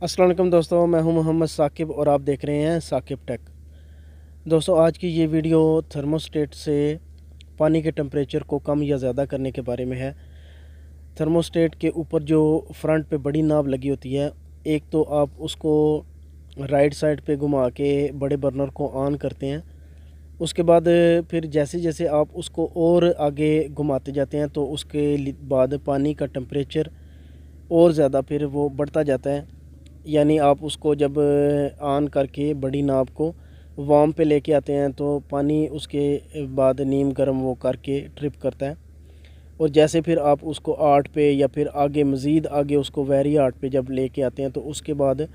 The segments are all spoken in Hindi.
अस्सलाम वालेकुम दोस्तों, मैं हूं मोहम्मद साकिब और आप देख रहे हैं साकिब टेक। दोस्तों, आज की ये वीडियो थर्मोस्टेट से पानी के टेम्परेचर को कम या ज़्यादा करने के बारे में है। थर्मोस्टेट के ऊपर जो फ्रंट पे बड़ी नाब लगी होती है, एक तो आप उसको राइट साइड पे घुमा के बड़े बर्नर को ऑन करते हैं। उसके बाद फिर जैसे जैसे आप उसको और आगे घुमाते जाते हैं तो उसके बाद पानी का टेम्परेचर और ज़्यादा फिर वो बढ़ता जाता है। यानी आप उसको जब ऑन करके बड़ी नाब को वार्म पे लेके आते हैं तो पानी उसके बाद नीम गर्म वो करके ट्रिप करता है। और जैसे फिर आप उसको 8 पे या फिर आगे मज़ीद आगे उसको वेरी 8 पे जब लेके आते हैं तो उसके बाद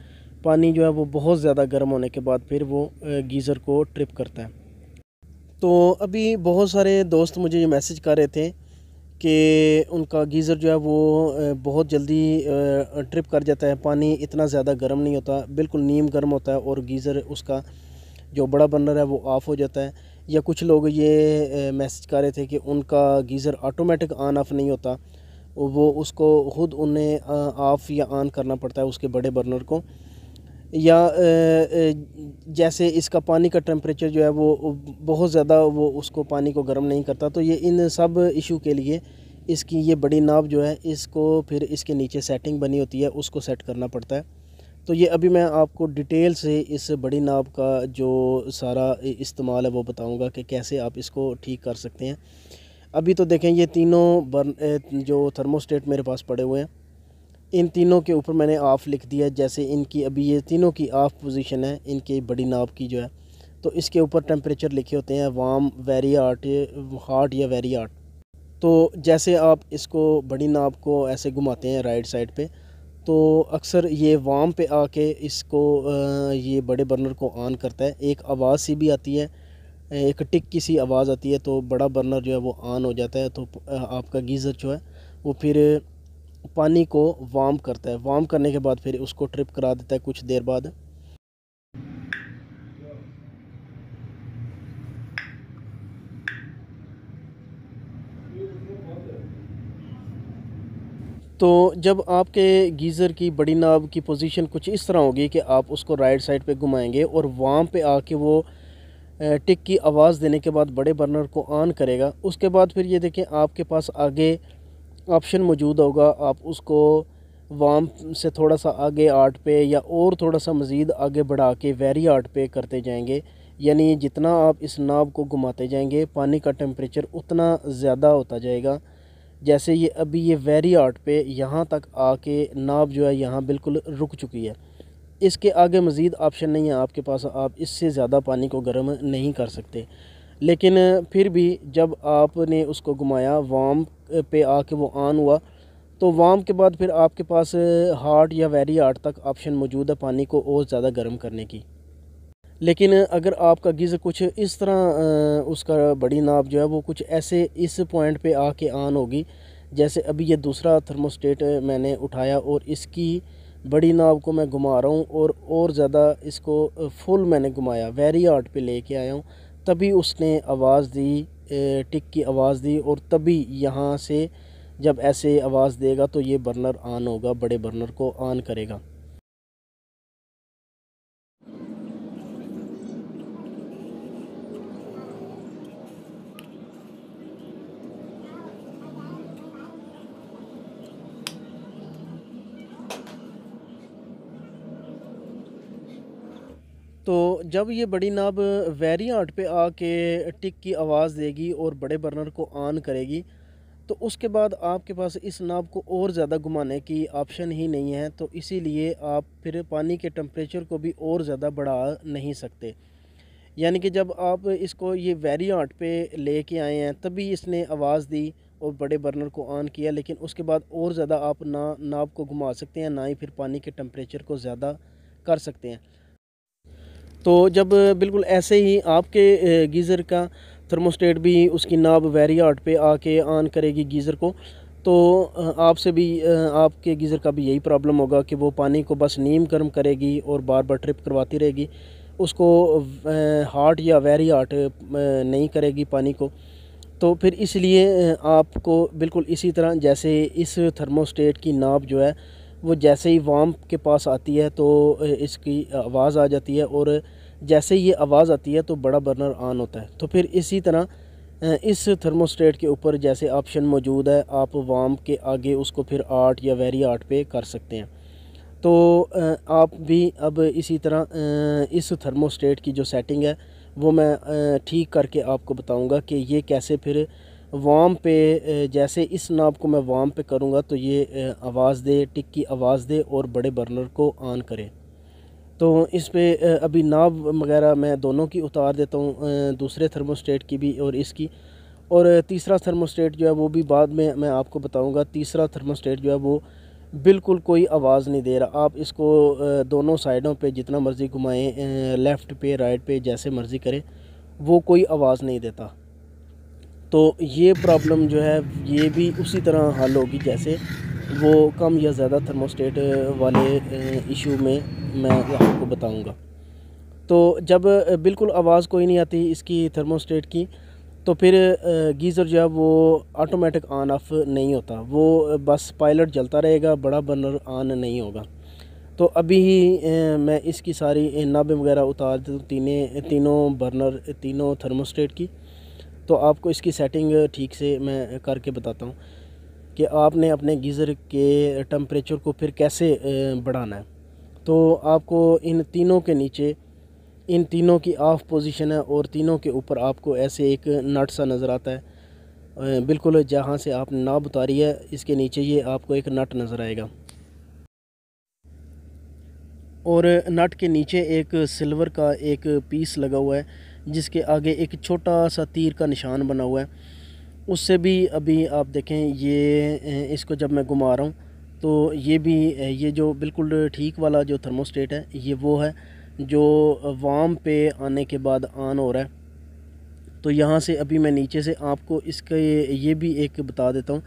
पानी जो है वो बहुत ज़्यादा गर्म होने के बाद फिर वो गीज़र को ट्रिप करता है। तो अभी बहुत सारे दोस्त मुझे ये मैसेज कर रहे थे कि उनका गीज़र जो है वो बहुत जल्दी ट्रिप कर जाता है, पानी इतना ज़्यादा गर्म नहीं होता, बिल्कुल नीम गर्म होता है और गीज़र उसका जो बड़ा बर्नर है वो ऑफ़ हो जाता है। या कुछ लोग ये मैसेज कर रहे थे कि उनका गीज़र ऑटोमेटिक ऑन ऑफ़ नहीं होता, वो उसको ख़ुद उन्हें ऑफ़ या ऑन करना पड़ता है उसके बड़े बर्नर को। या जैसे इसका पानी का टेम्परेचर जो है वो बहुत ज़्यादा वो उसको पानी को गर्म नहीं करता। तो ये इन सब इशू के लिए इसकी ये बड़ी नाब जो है इसको फिर इसके नीचे सेटिंग बनी होती है उसको सेट करना पड़ता है। तो ये अभी मैं आपको डिटेल से इस बड़ी नाब का जो सारा इस्तेमाल है वो बताऊंगा कि कैसे आप इसको ठीक कर सकते हैं। अभी तो देखें, ये तीनों जो थर्मोस्टेट मेरे पास पड़े हुए हैं, इन तीनों के ऊपर मैंने ऑफ़ लिख दिया। जैसे इनकी अभी ये तीनों की ऑफ़ पोजीशन है इनकी बड़ी नाब की जो है, तो इसके ऊपर टेम्परेचर लिखे होते हैं वार्म, वेरी हॉट, हॉट या वेरी हॉट। तो जैसे आप इसको बड़ी नाब को ऐसे घुमाते हैं राइट साइड पे, तो अक्सर ये वार्म पे आके इसको ये बड़े बर्नर को ऑन करता है। एक आवाज़ सी भी आती है, एक टिक की सी आवाज़ आती है, तो बड़ा बर्नर जो है वो ऑन हो जाता है। तो आपका गीज़र जो है वो फिर पानी को वार्म करता है। वार्म करने के बाद फिर उसको ट्रिप करा देता है कुछ देर बाद। तो जब आपके गीज़र की बड़ी नाब की पोजीशन कुछ इस तरह होगी कि आप उसको राइट साइड पे घुमाएंगे और वार्म पे आके वो टिक की आवाज़ देने के बाद बड़े बर्नर को ऑन करेगा। उसके बाद फिर ये देखें, आपके पास आगे ऑप्शन मौजूद होगा, आप उसको वार्म से थोड़ा सा आगे 8 पे या और थोड़ा सा मज़ीद आगे बढ़ा के वेरी 8 पे करते जाएंगे। यानी जितना आप इस नाब को घुमाते जाएंगे पानी का टेम्परेचर उतना ज़्यादा होता जाएगा। जैसे ये अभी ये वेरी 8 पे यहाँ तक आके नाब जो है यहाँ बिल्कुल रुक चुकी है। इसके आगे मज़ीद ऑप्शन नहीं है आपके पास, आप इससे ज़्यादा पानी को गर्म नहीं कर सकते। लेकिन फिर भी जब आपने उसको घुमाया वार्म पे आके वो ऑन हुआ, तो वार्म के बाद फिर आपके पास हॉट या वेरी हॉट तक ऑप्शन मौजूद है पानी को और ज़्यादा गर्म करने की। लेकिन अगर आपका गीज़र कुछ इस तरह उसका बड़ी नाप जो है वो कुछ ऐसे इस पॉइंट पे आके ऑन होगी, जैसे अभी ये दूसरा थर्मोस्टेट मैंने उठाया और इसकी बड़ी नाप को मैं घुमा रहा हूँ और ज़्यादा इसको फुल मैंने घुमाया, वेरी हॉट पे लेके आया हूँ, तभी उसने आवाज़ दी, टिक की आवाज़ दी। और तभी यहाँ से जब ऐसे आवाज़ देगा तो ये बर्नर ऑन होगा, बड़े बर्नर को ऑन करेगा। तो जब ये बड़ी नाब वेरी हॉट पे आके टिक की आवाज़ देगी और बड़े बर्नर को ऑन करेगी, तो उसके बाद आपके पास इस नाब को और ज़्यादा घुमाने की ऑप्शन ही नहीं है। तो इसीलिए आप फिर पानी के टेम्परेचर को भी और ज़्यादा बढ़ा नहीं सकते। यानी कि जब आप इसको ये वेरी हॉट पे लेके आए हैं तभी इसने आवाज़ दी और बड़े बर्नर को ऑन किया, लेकिन उसके बाद और ज़्यादा आप ना नाब को घुमा सकते हैं, ना ही फिर पानी के टेम्परेचर को ज़्यादा कर सकते हैं। तो जब बिल्कुल ऐसे ही आपके गीज़र का थर्मोस्टेट भी उसकी नाब वेरी हॉट पे आके ऑन करेगी गीज़र को, तो आपसे भी आपके गीज़र का भी यही प्रॉब्लम होगा कि वो पानी को बस नीम गर्म करेगी और बार बार ट्रिप करवाती रहेगी, उसको हॉट या वेरी हॉट नहीं करेगी पानी को। तो फिर इसलिए आपको बिल्कुल इसी तरह जैसे इस थर्मोस्टेट की नाब जो है वो जैसे ही वार्म के पास आती है तो इसकी आवाज़ आ जाती है, और जैसे ही ये आवाज़ आती है तो बड़ा बर्नर ऑन होता है। तो फिर इसी तरह इस थर्मोस्टेट के ऊपर जैसे ऑप्शन मौजूद है, आप वार्म के आगे उसको फिर 8 या वेरी 8 पे कर सकते हैं। तो आप भी अब इसी तरह इस थर्मोस्टेट की जो सेटिंग है वो मैं ठीक करके आपको बताऊंगा कि ये कैसे फिर वार्म पे जैसे इस नाब को मैं वार्म पे करूंगा तो ये आवाज़ दे, टिक की आवाज़ दे और बड़े बर्नर को ऑन करे। तो इस पे अभी नाब वगैरह मैं दोनों की उतार देता हूँ, दूसरे थर्मोस्टेट की भी और इसकी। और तीसरा थर्मोस्टेट जो है वो भी बाद में मैं आपको बताऊंगा। तीसरा थर्मोस्टेट जो है वो बिल्कुल कोई आवाज़ नहीं दे रहा। आप इसको दोनों साइडों पे जितना मर्ज़ी घुमाएं, लेफ़्ट पे राइट पे जैसे मर्ज़ी करें, वो कोई आवाज़ नहीं देता। तो ये प्रॉब्लम जो है ये भी उसी तरह हल होगी जैसे वो कम या ज़्यादा थर्मोस्टेट वाले इशू में मैं आपको बताऊंगा। तो जब बिल्कुल आवाज़ कोई नहीं आती इसकी थर्मोस्टेट की, तो फिर गीज़र जो है वो ऑटोमेटिक ऑन ऑफ नहीं होता, वो बस पायलट जलता रहेगा, बड़ा बर्नर ऑन नहीं होगा। तो अभी ही मैं इसकी सारी नाबें वगैरह उतार दूँ तीनों बर्नर तीनों थर्मोस्टेट की, तो आपको इसकी सेटिंग ठीक से मैं करके बताता हूँ कि आपने अपने गीज़र के टेम्परेचर को फिर कैसे बढ़ाना है। तो आपको इन तीनों के नीचे इन तीनों की ऑफ पोजीशन है और तीनों के ऊपर आपको ऐसे एक नट सा नज़र आता है, बिल्कुल जहाँ से आपने नाब उतारी है इसके नीचे ये आपको एक नट नज़र आएगा, और नट के नीचे एक सिल्वर का एक पीस लगा हुआ है जिसके आगे एक छोटा सा तीर का निशान बना हुआ है। उससे भी अभी आप देखें ये इसको जब मैं घुमा रहा हूँ तो ये भी ये जो बिल्कुल ठीक वाला जो थर्मोस्टेट है ये वो है जो वार्म पे आने के बाद ऑन हो रहा है। तो यहाँ से अभी मैं नीचे से आपको इसका ये भी एक बता देता हूँ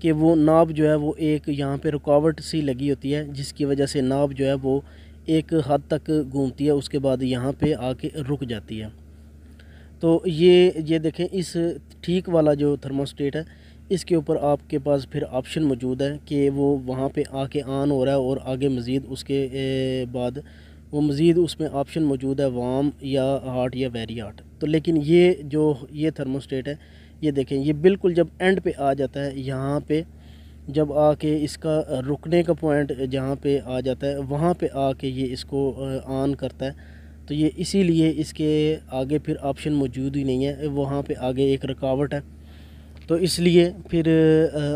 कि वो नाब जो है वो एक यहाँ पे रुकावट सी लगी होती है जिसकी वजह से नाब जो है वो एक हद तक घूमती है, उसके बाद यहाँ पे आके रुक जाती है। तो ये देखें इस ठीक वाला जो थर्मोस्टेट है इसके ऊपर आपके पास फिर ऑप्शन मौजूद है कि वो वहाँ पे आके ऑन हो रहा है और आगे मज़ीद उसके बाद वो मज़ीद उसमें ऑप्शन मौजूद है वार्म या हॉट या वेरी हॉट। तो लेकिन ये थर्मोस्टेट है ये देखें ये बिल्कुल जब एंड पे आ जाता है, यहाँ पे जब आके इसका रुकने का पॉइंट जहाँ पे आ जाता है वहाँ पे आके ये इसको ऑन करता है। तो ये इसीलिए इसके आगे फिर ऑप्शन मौजूद ही नहीं है, वहाँ पे आगे एक रुकावट है। तो इसलिए फिर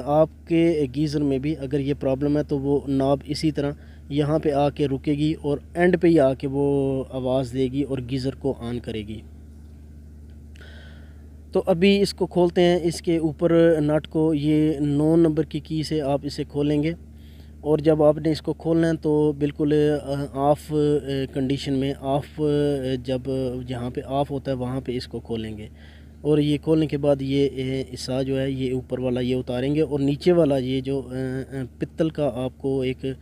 आपके गीज़र में भी अगर ये प्रॉब्लम है तो वो नॉब इसी तरह यहाँ पे आके रुकेगी और एंड पे ही आके वो आवाज़ देगी और गीज़र को ऑन करेगी। तो अभी इसको खोलते हैं, इसके ऊपर नट को ये 9 नंबर की की से आप इसे खोलेंगे और जब आपने इसको खोलना है तो बिल्कुल ऑफ़ कंडीशन में जब जहाँ पे ऑफ़ होता है वहाँ पे इसको खोलेंगे और ये खोलने के बाद ये हिस्सा जो है ये ऊपर वाला ये उतारेंगे और नीचे वाला ये जो पित्तल का आपको एक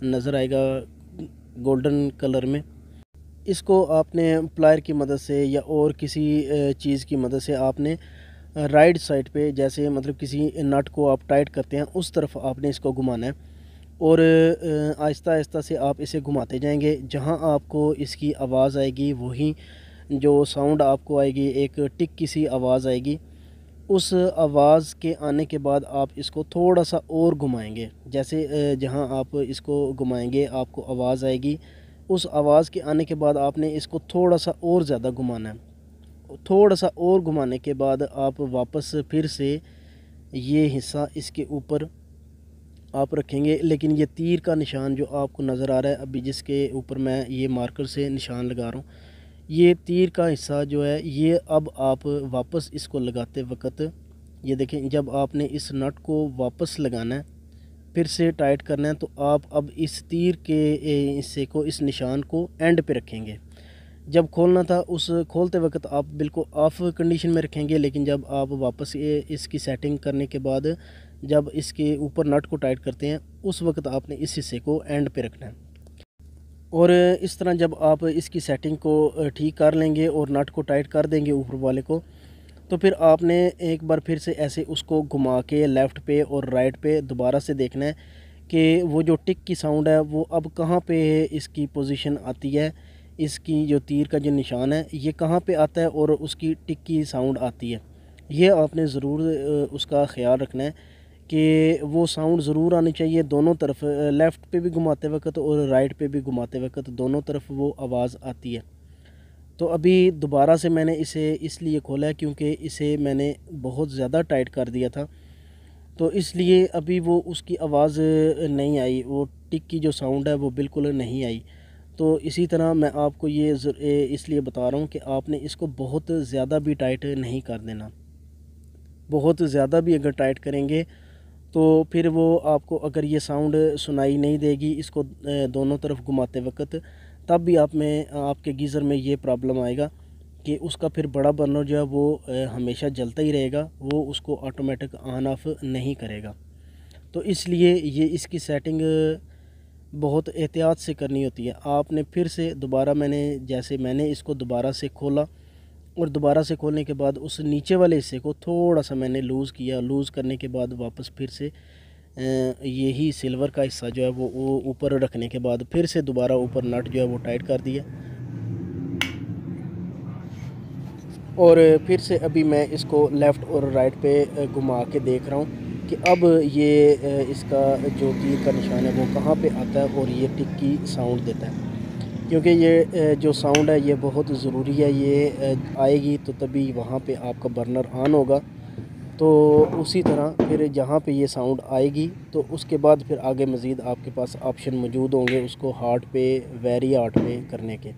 नज़र आएगा गोल्डन कलर में, इसको आपने प्लायर की मदद से या और किसी चीज़ की मदद से आपने राइट साइड पे जैसे मतलब किसी नट को आप टाइट करते हैं उस तरफ आपने इसको घुमाना है और आहिस्ता आहिस्ता से आप इसे घुमाते जाएंगे। जहां आपको इसकी आवाज़ आएगी वही जो साउंड आपको आएगी एक टिक की सी आवाज़ आएगी, उस आवाज़ के आने के बाद आप इसको थोड़ा सा और घुमाएंगे। जैसे जहां आप इसको घुमाएंगे आपको आवाज़ आएगी, उस आवाज़ के आने के बाद आपने इसको थोड़ा सा और ज़्यादा घुमाना है। थोड़ा सा और घुमाने के बाद आप वापस फिर से ये हिस्सा इसके ऊपर आप रखेंगे, लेकिन ये तीर का निशान जो आपको नज़र आ रहा है अभी जिसके ऊपर मैं ये मार्कर से निशान लगा रहा हूँ, ये तीर का हिस्सा जो है ये अब आप वापस इसको लगाते वक्त ये देखें जब आपने इस नट को वापस लगाना है फिर से टाइट करना है तो आप अब इस तीर के हिस्से को इस निशान को एंड पे रखेंगे। जब खोलना था उस खोलते वक्त आप बिल्कुल ऑफ कंडीशन में रखेंगे, लेकिन जब आप वापस ये इसकी सेटिंग करने के बाद जब इसके ऊपर नट को टाइट करते हैं उस वक्त आपने इस हिस्से को एंड पे रखना है। और इस तरह जब आप इसकी सेटिंग को ठीक कर लेंगे और नट को टाइट कर देंगे ऊपर वाले को, तो फिर आपने एक बार फिर से ऐसे उसको घुमा के लेफ़्ट पे और राइट पे दोबारा से देखना है कि वो जो टिक की साउंड है वो अब कहाँ पे इसकी पोजीशन आती है, इसकी जो तीर का जो निशान है ये कहाँ पे आता है और उसकी टिक की साउंड आती है। ये आपने ज़रूर उसका ख़्याल रखना है कि वो साउंड ज़रूर आनी चाहिए दोनों तरफ, लेफ़्ट पे भी घुमाते वक्त और राइट पे भी घुमाते वक्त दोनों तरफ वो आवाज़ आती है। तो अभी दोबारा से मैंने इसे इसलिए खोला है क्योंकि इसे मैंने बहुत ज़्यादा टाइट कर दिया था, तो इसलिए अभी वो उसकी आवाज़ नहीं आई, वो टिक की जो साउंड है वो बिल्कुल नहीं आई। तो इसी तरह मैं आपको ये इसलिए बता रहा हूँ कि आपने इसको बहुत ज़्यादा भी टाइट नहीं कर देना। बहुत ज़्यादा भी अगर टाइट करेंगे तो फिर वो आपको अगर ये साउंड सुनाई नहीं देगी इसको दोनों तरफ घुमाते वक्त, तब भी आपके गीज़र में ये प्रॉब्लम आएगा कि उसका फिर बड़ा बर्नर जो है वो हमेशा जलता ही रहेगा, वो उसको ऑटोमेटिक ऑन ऑफ नहीं करेगा। तो इसलिए ये इसकी सेटिंग बहुत एहतियात से करनी होती है। आपने फिर से दोबारा मैंने इसको दोबारा से खोला और दोबारा से खोलने के बाद उस नीचे वाले हिस्से को थोड़ा सा मैंने लूज़ किया। लूज़ करने के बाद वापस फिर से यही सिल्वर का हिस्सा जो है वो ऊपर रखने के बाद फिर से दोबारा ऊपर नट जो है वो टाइट कर दिया। और फिर से अभी मैं इसको लेफ़्ट और राइट पे घुमा के देख रहा हूँ कि अब ये इसका जो तीर का निशान है वो कहाँ पे आता है और ये टिक की साउंड देता है। क्योंकि ये जो साउंड है ये बहुत ज़रूरी है, ये आएगी तो तभी वहाँ पे आपका बर्नर ऑन होगा। तो उसी तरह फिर जहाँ पे ये साउंड आएगी तो उसके बाद फिर आगे मज़ीद आपके पास ऑप्शन मौजूद होंगे उसको हार्ड पे, वेरी हार्ड पे करने के।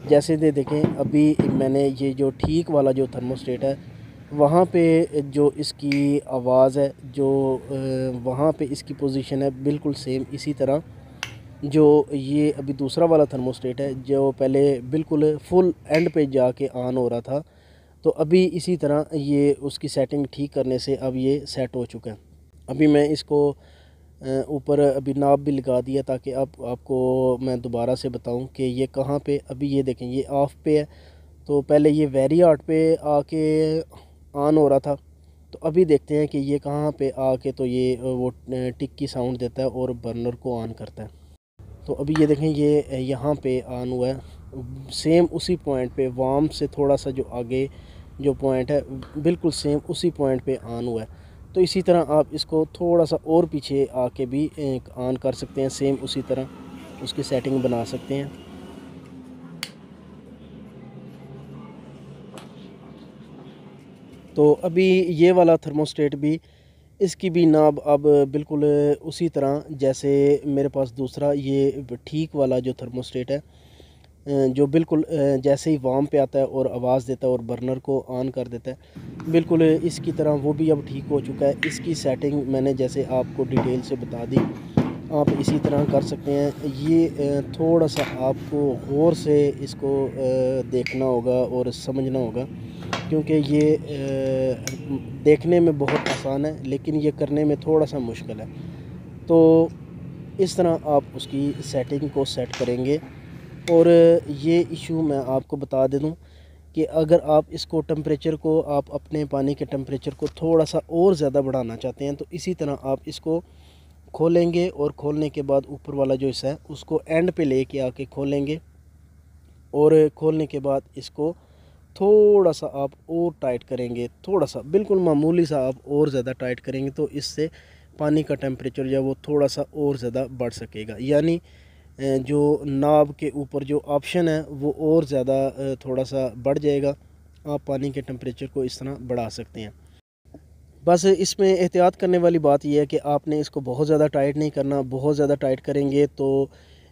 जैसे देखें अभी मैंने ये जो ठीक वाला जो थर्मोस्टेट है वहाँ पे जो इसकी आवाज़ है, जो वहाँ पे इसकी पोजीशन है बिल्कुल सेम इसी तरह जो ये अभी दूसरा वाला थर्मोस्टेट है जो पहले बिल्कुल फुल एंड पे जाके ऑन हो रहा था, तो अभी इसी तरह ये उसकी सेटिंग ठीक करने से अब ये सेट हो चुका है। अभी मैं इसको ऊपर अभी नाप भी लगा दिया ताकि अब आपको मैं दोबारा से बताऊं कि ये कहाँ पे। अभी ये देखें ये ऑफ पे है, तो पहले ये वेरी हार्ड पे आके ऑन हो रहा था, तो अभी देखते हैं कि ये कहाँ पे आके तो ये वो टिक की साउंड देता है और बर्नर को ऑन करता है। तो अभी ये देखें ये यहाँ पे ऑन हुआ है, सेम उसी पॉइंट पे वार्म से थोड़ा सा जो आगे जो पॉइंट है बिल्कुल सेम उसी पॉइंट पे ऑन हुआ है। तो इसी तरह आप इसको थोड़ा सा और पीछे आके भी ऑन कर सकते हैं, सेम उसी तरह उसकी सेटिंग बना सकते हैं। तो अभी ये वाला थर्मोस्टेट भी इसकी भी नाब अब बिल्कुल उसी तरह जैसे मेरे पास दूसरा ये ठीक वाला जो थर्मोस्टेट है जो बिल्कुल जैसे ही वार्म पे आता है और आवाज़ देता है और बर्नर को ऑन कर देता है, बिल्कुल इसकी तरह वो भी अब ठीक हो चुका है। इसकी सेटिंग मैंने जैसे आपको डिटेल से बता दी, आप इसी तरह कर सकते हैं। ये थोड़ा सा आपको गौर से इसको देखना होगा और समझना होगा क्योंकि ये देखने में बहुत आसान है लेकिन ये करने में थोड़ा सा मुश्किल है। तो इस तरह आप उसकी सेटिंग को सेट करेंगे। और ये इशू मैं आपको बता दे दूँ कि अगर आप इसको टेम्परेचर को आप अपने पानी के टेम्परेचर को थोड़ा सा और ज़्यादा बढ़ाना चाहते हैं तो इसी तरह आप इसको खोलेंगे और खोलने के बाद ऊपर वाला जो हिस्सा है उसको एंड पे लेके आके खोलेंगे और खोलने के बाद इसको थोड़ा सा आप और टाइट करेंगे, थोड़ा सा बिल्कुल मामूली सा आप और ज़्यादा टाइट करेंगे तो इससे पानी का टेम्परेचर जो है वो थोड़ा सा और ज़्यादा बढ़ सकेगा। यानी जो नाब के ऊपर जो ऑप्शन है वो और ज़्यादा थोड़ा सा बढ़ जाएगा। आप पानी के टेम्परेचर को इस तरह बढ़ा सकते हैं। बस इसमें एहतियात करने वाली बात यह है कि आपने इसको बहुत ज़्यादा टाइट नहीं करना। बहुत ज़्यादा टाइट करेंगे तो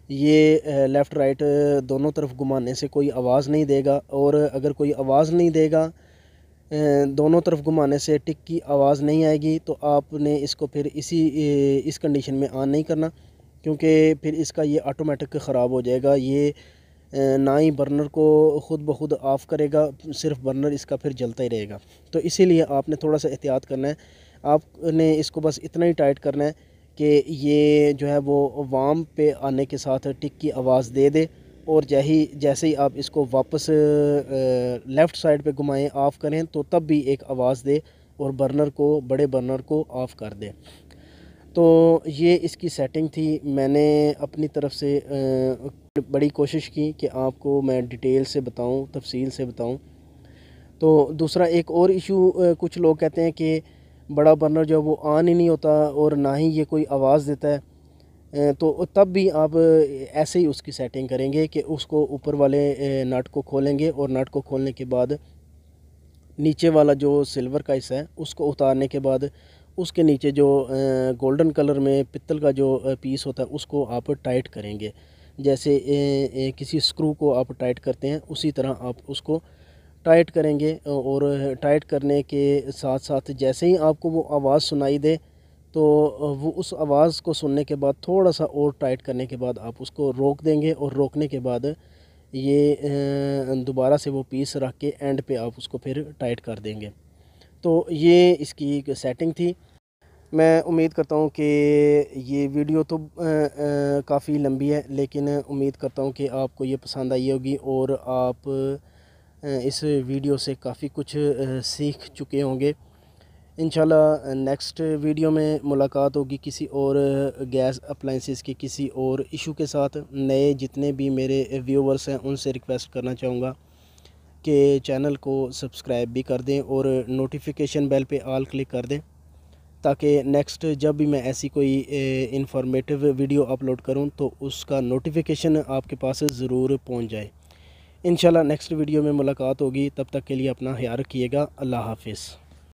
ये लेफ़्ट राइट दोनों तरफ घुमाने से कोई आवाज़ नहीं देगा, और अगर कोई आवाज़ नहीं देगा दोनों तरफ घुमाने से टिक की आवाज़ नहीं आएगी तो आपने इसको फिर इस कंडीशन में ऑन नहीं करना क्योंकि फिर इसका ये ऑटोमेटिक ख़राब हो जाएगा। ये ना ही बर्नर को ख़ुद ब खुद ऑफ़ करेगा, सिर्फ बर्नर इसका फिर जलता ही रहेगा। तो इसीलिए आपने थोड़ा सा एहतियात करना है। आपने इसको बस इतना ही टाइट करना है कि ये जो है वो वार्म पे आने के साथ टिक की आवाज़ दे दे और जैसे ही आप इसको वापस लेफ़्ट साइड पे घुमाएं ऑफ़ करें तो तब भी एक आवाज़ दे और बर्नर को, बड़े बर्नर को ऑफ़ कर दें। तो ये इसकी सेटिंग थी। मैंने अपनी तरफ से बड़ी कोशिश की कि आपको मैं डिटेल से बताऊं, तफसील से बताऊं। तो दूसरा एक और इशू, कुछ लोग कहते हैं कि बड़ा बर्नर जो वो ऑन ही नहीं होता और ना ही ये कोई आवाज़ देता है। तो तब भी आप ऐसे ही उसकी सेटिंग करेंगे कि उसको ऊपर वाले नट को खोलेंगे और नट को खोलने के बाद नीचे वाला जो सिल्वर का हिस्सा है उसको उतारने के बाद उसके नीचे जो गोल्डन कलर में पित्तल का जो पीस होता है उसको आप टाइट करेंगे। जैसे किसी स्क्रू को आप टाइट करते हैं उसी तरह आप उसको टाइट करेंगे। और टाइट करने के साथ साथ जैसे ही आपको वो आवाज़ सुनाई दे तो वो उस आवाज़ को सुनने के बाद थोड़ा सा और टाइट करने के बाद आप उसको रोक देंगे और रोकने के बाद ये दोबारा से वो पीस रख के एंड पे आप उसको फिर टाइट कर देंगे। तो ये इसकी एक सेटिंग थी। मैं उम्मीद करता हूँ कि ये वीडियो तो काफ़ी लंबी है, लेकिन उम्मीद करता हूँ कि आपको ये पसंद आई होगी और आप इस वीडियो से काफ़ी कुछ सीख चुके होंगे। इंशाल्लाह नेक्स्ट वीडियो में मुलाकात होगी किसी और गैस अप्लाइंसेस के किसी और इशू के साथ। नए जितने भी मेरे व्यूवर्स हैं उनसे रिक्वेस्ट करना चाहूँगा कि चैनल को सब्सक्राइब भी कर दें और नोटिफिकेशन बेल पे ऑल क्लिक कर दें, ताकि नेक्स्ट जब भी मैं ऐसी कोई इंफॉर्मेटिव वीडियो अपलोड करूं तो उसका नोटिफिकेशन आपके पास ज़रूर पहुंच जाए। इंशाल्लाह नेक्स्ट वीडियो में मुलाकात होगी। तब तक के लिए अपना ख्याल रखिएगा। अल्लाह हाफिज़।